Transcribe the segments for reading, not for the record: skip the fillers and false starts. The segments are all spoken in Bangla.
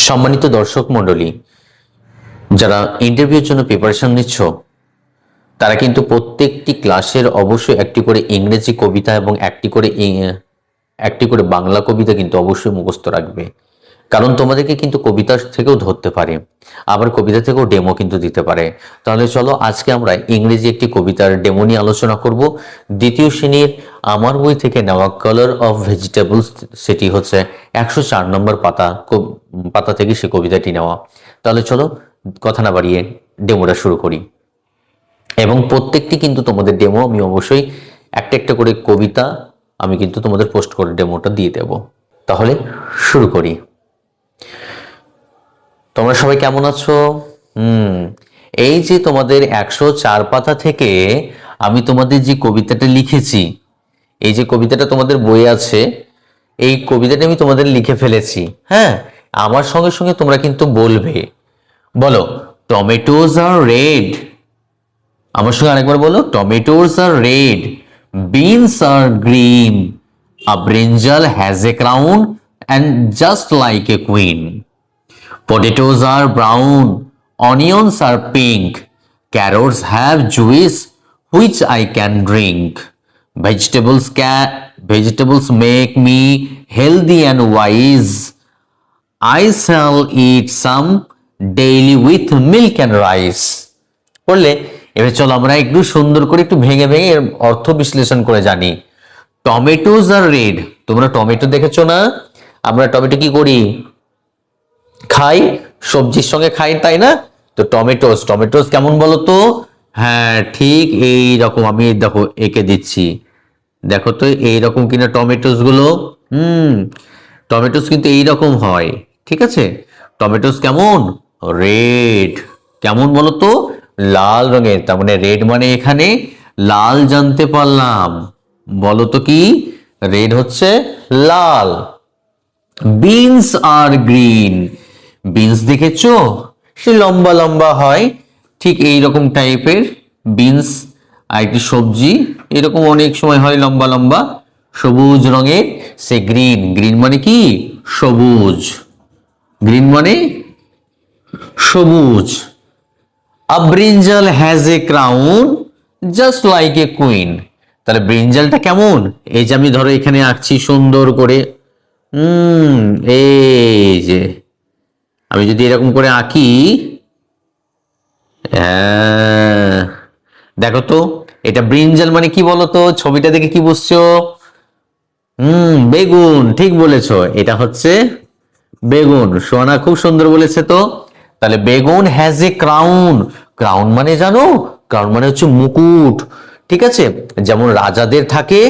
সম্মানিত দর্শক মণ্ডলী, যারা ইন্টারভিউর জন্য প্রিপারেশন নিচ্ছ তারা কিন্তু প্রত্যেকটি ক্লাসের অবশ্যই একটি করে ইংরেজি কবিতা এবং একটি করে বাংলা কবিতা কিন্তু অবশ্যই মুখস্থ রাখবে। কারণ তোমাদেরকে কিন্তু কবিতা থেকেও ধরতে পারে, আবার কবিতা থেকেও ডেমো কিন্তু দিতে পারে। তাহলে চলো আজকে আমরা ইংরেজি একটি কবিতার ডেমো নিয়ে আলোচনা করব। দ্বিতীয় শ্রেণীর আমার বই থেকে নেওয়া কালার অফ ভেজিটেবলস, সেটি হচ্ছে 104 নম্বর পাতা থেকে সে কবিতাটি নেওয়া। তাহলে চলো কথা না বাড়িয়ে ডেমোটা শুরু করি। এবং প্রত্যেকটি কিন্তু তোমাদের ডেমো আমি অবশ্যই একটা একটা করে কবিতা আমি কিন্তু তোমাদের পোস্ট করে ডেমোটা দিয়ে দেব। তাহলে শুরু করি। তোমরা সবাই কেমন আছো? এই যে তোমাদের 104 পাতা থেকে আমি তোমাদের যে কবিতাটা লিখেছি, এই যে কবিতাটা তোমাদের বইয়ে আছে, এই কবিতাটা আমি তোমাদের লিখে ফেলেছি। হ্যাঁ, আমার সঙ্গে সঙ্গে তোমরা কিন্তু বলবে, বলো টমেটোজ আর রেড। আমার সঙ্গে আরেকবার বলো, টমেটোজ আর রেড, বিনস আর green, a brinjal has a crown and just like a queen. Potatoes are brown, onions are pink, carrots have juice which I can drink. Vegetables make me healthy and wise. I shall eat some daily with milk and rice. বললে এবার চলো আমরা একটু সুন্দর করে একটু ভেঙে ভেঙে এর অর্থ বিশ্লেষণ করে জানি। টমেটোজ আর রেড, তোমরা টমেটো দেখেছো না? আমরা টমেটো কি করি? খাই, সবজির সঙ্গে খাই, তাই না? তো টমেটোস কেমন বলো তো? হ্যাঁ ঠিক এই রকম, আমি দেখো এঁকে দিচ্ছি, দেখো তো এইরকম কিনা টমেটোস গুলো। টমেটোস কিন্তু এইরকম হয়, ঠিক আছে? টমেটোস কেমন? রেড। কেমন বলো তো? লাল রঙের। তার মানে রেড মানে এখানে লাল জানতে পারলাম। বলো তো কি? রেড হচ্ছে লাল। বিনস আর গ্রিন, বিনস দেখেছো? সে লম্বা লম্বা হয়, ঠিক এইরকম টাইপের বিনস, আর একটি সবজি এরকম অনেক সময় হয় লম্বা লম্বা সবুজ রঙের। সে গ্রিন, গ্রিন মানে কি? সবুজ। গ্রিন মানে সবুজ। A brinjal has a crown just like a queen. তাহলে ব্রিঞ্জালটা কেমন? এই যে আমি ধরো এখানে আঁকছি সুন্দর করে, এই যে আমি যদি এরকম করে আঁকি, দেখো তো এটা ব্রিঞ্জাল মানে কি বলতো? ছবিটা দেখে কি বুঝছো? বেগুন, ঠিক বলেছো, এটা হচ্ছে বেগুন। সোনা খুব সুন্দর বলেছে তো। তাহলে বেগুন হ্যাজ এ ক্রাউন, ক্রাউন মানে জানো? ক্রাউন মানে হচ্ছে মুকুট, ঠিক আছে? যেমন রাজাদের থাকে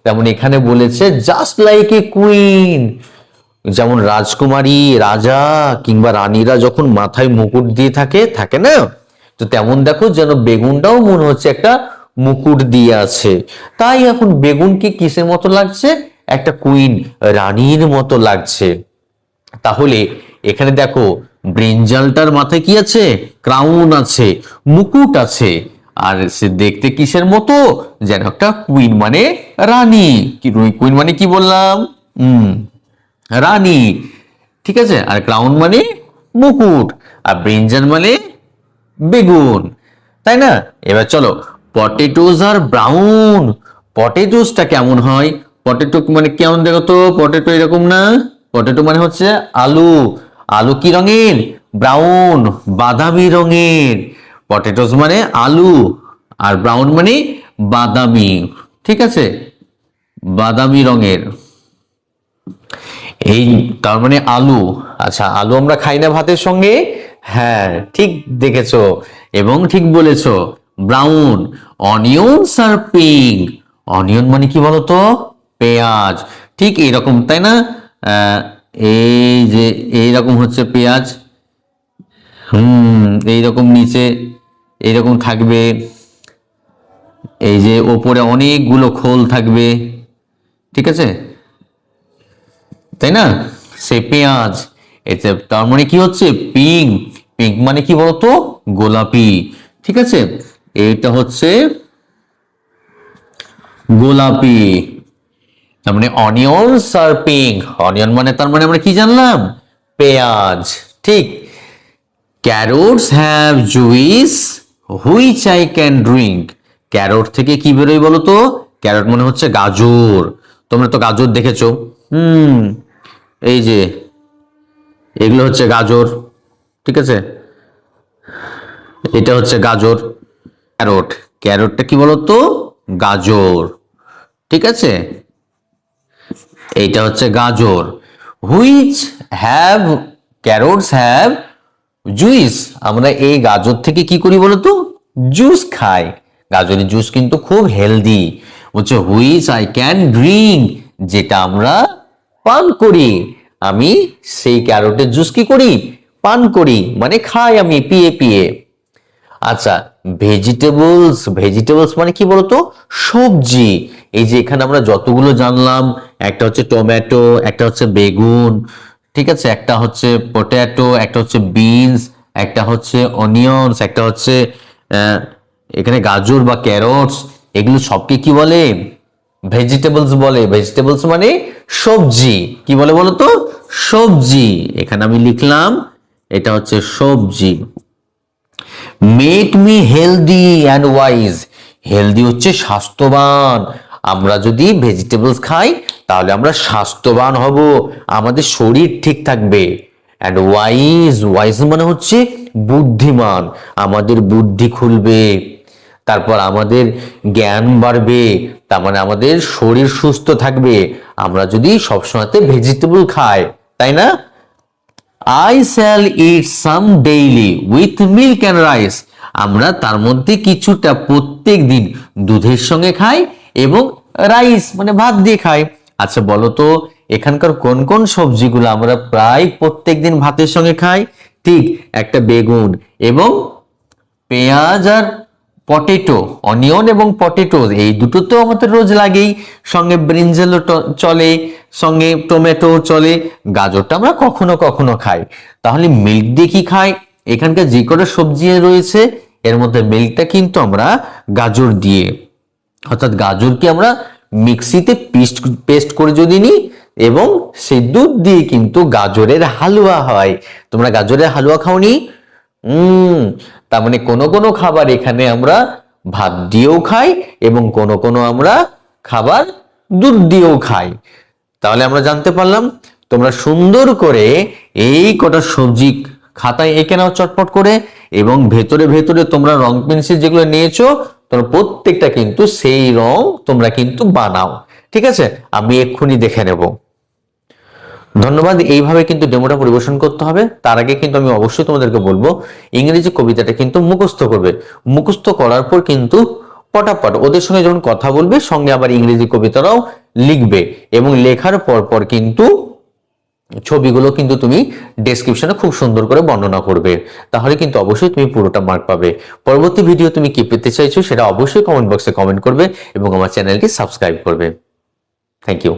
তেমন এখানে বলেছে জাস্ট লাইক এ কুইন। যেমন রাজকুমারী, রাজা কিংবা রানীরা যখন মাথায় মুকুট দিয়ে থাকে না, তো তেমন দেখো যেন বেগুনটাও মনে হচ্ছে একটা মুকুট দিয়ে আছে। তাই এখন বেগুনকে কিসের মতো লাগছে? একটা কুইন, রানীর মতো লাগছে। তাহলে এখানে দেখো ব্রিঞ্জালটার মাথায় কি আছে? ক্রাউন আছে, মুকুট আছে। আর সে দেখতে কিসের মতো? যেন একটা কুইন মানে রানী। কুইন মানে কি বললাম? রানী, ঠিক আছে? আর ক্রাউন মানে মুকুট, আর ব্রিঞ্জাল মানে বেগুন, তাই না? এবার চলো, পটেটোজ আর ব্রাউন, পটেটোসটা কেমন হয়? পটেটো মানে কেমন দেখো তো? পটেটো এরকম না? পটেটো মানে হচ্ছে আলু। আলু কি রঙের? ব্রাউন, বাদামি রঙের। পটেটোস মানে আলু, আর ব্রাউন মানে বাদামি, ঠিক আছে? বাদামি রঙের। এই তার মানে আলু। আচ্ছা, আলু আমরা খাই না ভাতের সঙ্গে? হ্যাঁ ঠিক দেখেছো এবং ঠিক বলেছো। ব্রাউন। অনিয়নস আর পিঙ্ক, অনিয়ন মানে কি বলতো? পেঁয়াজ, ঠিক এইরকম, তাই না? এই যে এইরকম হচ্ছে পেঁয়াজ, এইরকম নিচে এইরকম থাকবে, এই যে ওপরে অনেকগুলো খোল থাকবে, ঠিক আছে, তাই না? সে পেঁয়াজ। এতে তার মানে কি হচ্ছে? পিঙ্ক। পিঙ্ক মানে কি বলতো? গোলাপি, ঠিক আছে? এইটা হচ্ছে গোলাপি। তার মানে অনিয়নস আর পিঙ্ক। অনিয়ন মানে তার মানে আমরা কি জানলাম? পেঁয়াজ, ঠিক। Carrots have juice which I can drink. Carrot থেকে কি বেরোয় বলো তো? ক্যারট মানে হচ্ছে গাজর। তোমরা তো গাজর দেখেছো। এই যে এগুলো হচ্ছে গাজর, ঠিক আছে, এটা হচ্ছে গাজর। ক্যারট, ক্যারটটা কি বলতো? গাজর, ঠিক আছে, এইটা হচ্ছে গাজর। Which have, carrots have juice, আমরা এই গাজর থেকে কি করি বলতো? জুস খাই। গাজরের জুস কিন্তু খুব হেলদি। বলছে হুইচ আই ক্যান ড্রিঙ্ক, যেটা আমরা পান করি। আমি সেই ক্যারটের জুস কি করি? পান করি, মানে খাই আমি পিয়ে পিয়ে। আচ্ছা, ভেজিটেবলস, ভেজিটেবলস মানে কি বলতো? সবজি। এই যে এখানে আমরা যতগুলো জানলাম, একটা হচ্ছে টমেটো, একটা হচ্ছে বেগুন, ঠিক আছে, একটা হচ্ছে পটেটো, একটা হচ্ছে বিনস, একটা হচ্ছে অনিয়নস, একটা হচ্ছে এখানে গাজর বা ক্যারটস, এগুলো সবকে কি বলে? ভেজিটেবলস বলে। ভেজিটেবলস মানে সবজি। কি বলে বলো তো? সবজি। এখানে আমি লিখলাম এটা হচ্ছে সবজি। Make me healthy and wise, healthy হচ্ছে স্বাস্থ্যবান। আমরা যদি ভেজিটেবলস খাই তাহলে আমরা স্বাস্থ্যবান হব, আমাদের শরীর ঠিক থাকবে। অ্যান্ড ওয়াইজ, ওয়াইজ মানে হচ্ছে বুদ্ধিমান, আমাদের বুদ্ধি খুলবে, তারপর আমাদের জ্ঞান বাড়বে, তার মানে আমাদের শরীর সুস্থ থাকবে আমরা যদি সবসময়তে ভেজিটেবল খাই, তাই না? I shall eat some daily with milk and rice, আমরা তার মধ্যে কিছুটা প্রত্যেক দিন দুধের সঙ্গে খাই এবং রাইস মানে ভাত দিয়ে খাই। আচ্ছা বলো তো এখানকার কোন কোন সবজিগুলো আমরা প্রায় প্রত্যেক দিন ভাতের সঙ্গে খাই? ঠিক, একটা বেগুন এবং পেঁয়াজ আর পটেটো, অনিয়ন এবং পটেটো, এই দুটো তো আমাদের রোজ লাগেই। সঙ্গে ব্রিঞ্জালও চলে, সঙ্গে টমেটো চলে, গাজরটা আমরা কখনো কখনো খাই। তাহলে মিল্ক দিয়ে কি খাই? এখানকার যে কটা সবজি রয়েছে এর মধ্যে মিল্কটা কিন্তু আমরা গাজর দিয়ে, অর্থাৎ গাজরকে আমরা মিক্সিতে পেস্ট করে যদি নিই এবং সেই দুধ দিয়ে কিন্তু গাজরের হালুয়া হয়। তোমরা গাজরের হালুয়া খাওনি? তার মানে কোনো কোনো খাবার এখানে আমরা ভাত দিয়েও খাই এবং কোনো কোনো আমরা খাবার দুধ দিয়েও খাই। তাহলে আমরা জানতে পারলাম তোমরা সুন্দর করে এই কটা সবজি খাতায় এঁকে নাও চটপট করে, এবং ভেতরে ভেতরে তোমরা রং পেন্সিল যেগুলো নিয়েছো তোমরা প্রত্যেকটা কিন্তু সেই রং তোমরা কিন্তু বানাও, ঠিক আছে? আমি এক্ষুনি দেখে নেব। ধন্যবাদ। এইভাবে কিন্তু ডেমোটা পরিবেশন করতে হবে। তার আগে কিন্তু আমি অবশ্যই তোমাদেরকে বলবো ইংরেজি কবিতাটা কিন্তু মুখস্থ করবে। মুখস্থ করার পর কিন্তু পটাপট ওদের সঙ্গে যখন কথা বলবে সঙ্গে আবার ইংরেজি কবিতাটাও লিখবে, এবং লেখার পর পর কিন্তু ছবিগুলো কিন্তু তুমি ডেসক্রিপশনে খুব সুন্দর করে বর্ণনা করবে। তাহলে কিন্তু অবশ্যই তুমি পুরোটা মার্ক পাবে। পরবর্তী ভিডিও তুমি কি পেতে চাইছো সেটা অবশ্যই কমেন্ট বক্সে কমেন্ট করবে এবং আমার চ্যানেলটি সাবস্ক্রাইব করবে। Thank you.